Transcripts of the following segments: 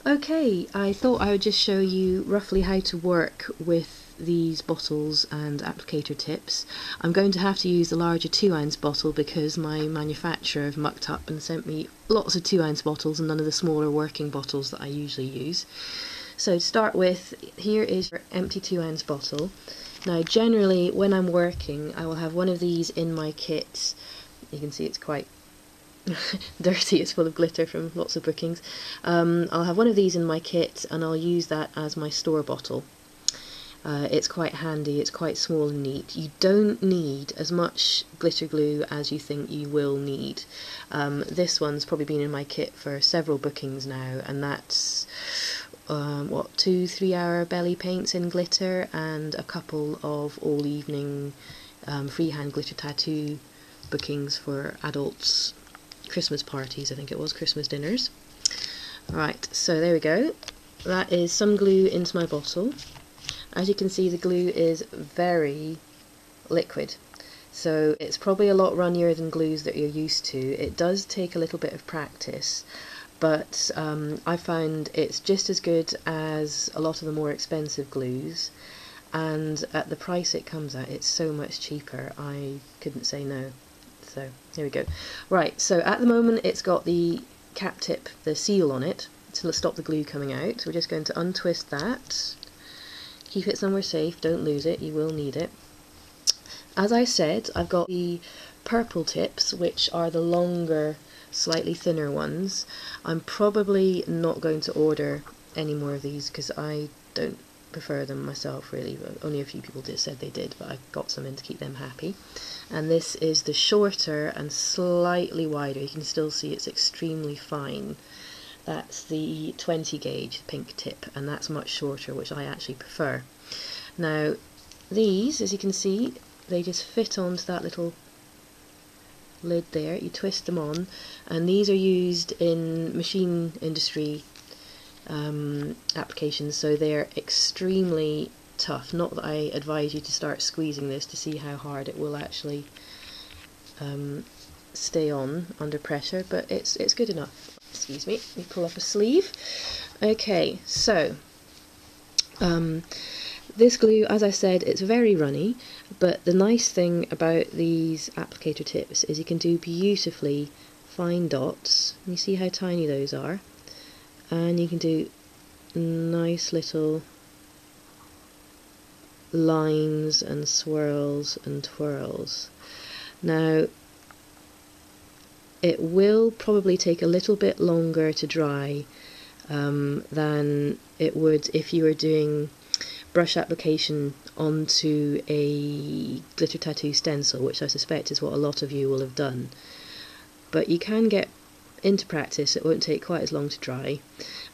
Okay, I thought I would just show you roughly how to work with these bottles and applicator tips. I'm going to have to use the larger 2-ounce bottle because my manufacturer have mucked up and sent me lots of 2-ounce bottles and none of the smaller working bottles that I usually use. So to start with, here is your empty 2-ounce bottle. Now generally when I'm working I will have one of these in my kit. You can see it's quite dirty, it's full of glitter from lots of bookings. I'll have one of these in my kit and I'll use that as my store bottle. It's quite handy, it's quite small and neat. You don't need as much glitter glue as you think you will need. This one's probably been in my kit for several bookings now, and that's 2-3 hour belly paints in glitter and a couple of all evening freehand glitter tattoo bookings for adults. Christmas parties, I think it was, Christmas dinners. Right, so there we go. That is some glue into my bottle. As you can see, the glue is very liquid, so it's probably a lot runnier than glues that you're used to. It does take a little bit of practice, but I found it's just as good as a lot of the more expensive glues, and at the price it comes at, it's so much cheaper. I couldn't say no. So here we go. Right, so at the moment it's got the cap tip, the seal on it, to stop the glue coming out. We're just going to untwist that. Keep it somewhere safe, don't lose it, you will need it. As I said, I've got the purple tips, which are the longer, slightly thinner ones. I'm probably not going to order any more of these because I don't prefer them myself really. Only a few people said they did, but I got some in to keep them happy. And this is the shorter and slightly wider. You can still see it's extremely fine. That's the 20 gauge pink tip, and that's much shorter, which I actually prefer. Now these, as you can see, they just fit onto that little lid there. You twist them on, and these are used in machine industry applications, so they're extremely tough. Not that I advise you to start squeezing this to see how hard it will actually stay on under pressure, but it's good enough. Excuse me, let me pull up a sleeve. Okay, so this glue, as I said, it's very runny, but the nice thing about these applicator tips is you can do beautifully fine dots. You see how tiny those are, and you can do nice little lines and swirls and twirls. Now it will probably take a little bit longer to dry than it would if you were doing brush application onto a glitter tattoo stencil, which I suspect is what a lot of you will have done. But you can get into practice, it won't take quite as long to dry.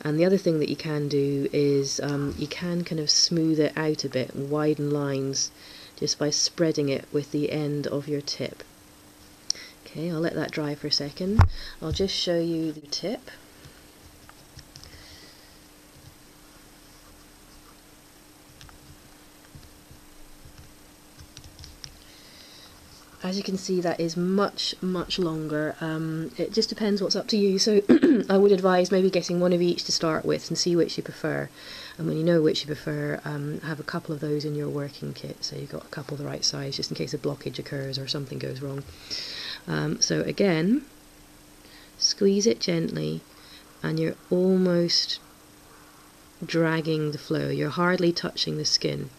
And the other thing that you can do is you can kind of smooth it out a bit and widen lines just by spreading it with the end of your tip. Okay, I'll let that dry for a second. I'll just show you the tip. As you can see, that is much longer. It just depends what's up to you, so I would advise maybe getting one of each to start with and see which you prefer. And when you know which you prefer, have a couple of those in your working kit, so you've got a couple the right size just in case a blockage occurs or something goes wrong. So again, squeeze it gently and you're almost dragging the flow, you're hardly touching the skin.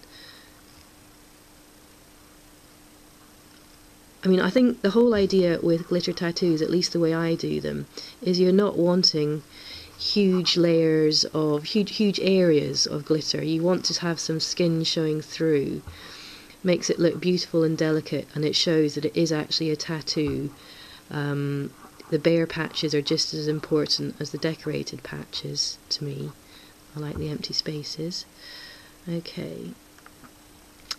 I mean, I think the whole idea with glitter tattoos, at least the way I do them, is you're not wanting huge layers of, huge areas of glitter. You want to have some skin showing through. Makes it look beautiful and delicate, and it shows that it is actually a tattoo. The bare patches are just as important as the decorated patches to me. I like the empty spaces. Okay.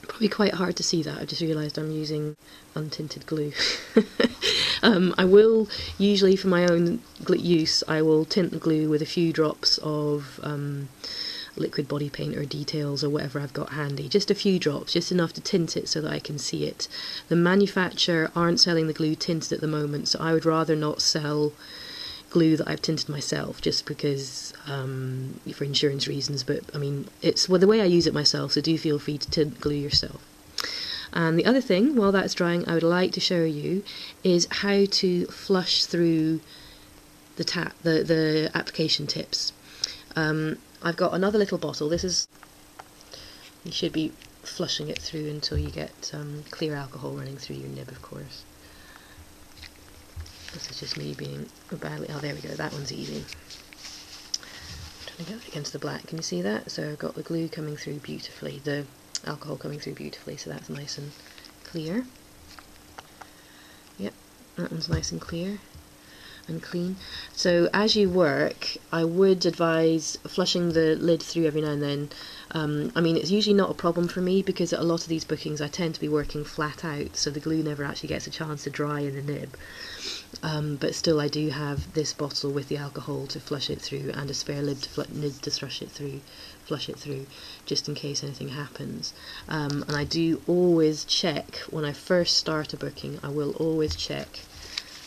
Probably quite hard to see that. I just realised I'm using untinted glue. I will usually, for my own use, I will tint the glue with a few drops of liquid body paint or details or whatever I've got handy. Just a few drops, just enough to tint it so that I can see it. The manufacturer aren't selling the glue tinted at the moment, so I would rather not sell glue that I've tinted myself, just because for insurance reasons, but I mean, it's the way I use it myself, so do feel free to tint glue yourself. And the other thing, while that's drying, I would like to show you is how to flush through the application tips. I've got another little bottle. This is, you should be flushing it through until you get clear alcohol running through your nib, of course. This is just me being badly, oh there we go, that one's easy. I'm trying to get it against the black, can you see that? So I've got the glue coming through beautifully, the alcohol coming through beautifully, so that's nice and clear. Yep, that one's nice and clear and clean. So as you work, I would advise flushing the lid through every now and then. I mean, it's usually not a problem for me because at a lot of these bookings I tend to be working flat out, so the glue never actually gets a chance to dry in the nib. But still, I do have this bottle with the alcohol to flush it through, and a spare lid to flush it through, just in case anything happens. And I do always check when I first start a booking. I will always check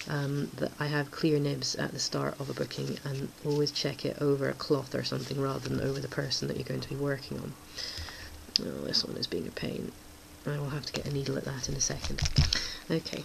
that I have clear nibs at the start of a booking, and always check it over a cloth or something rather than over the person that you're going to be working on. Oh, this one is being a pain. I will have to get a needle at that in a second. Okay,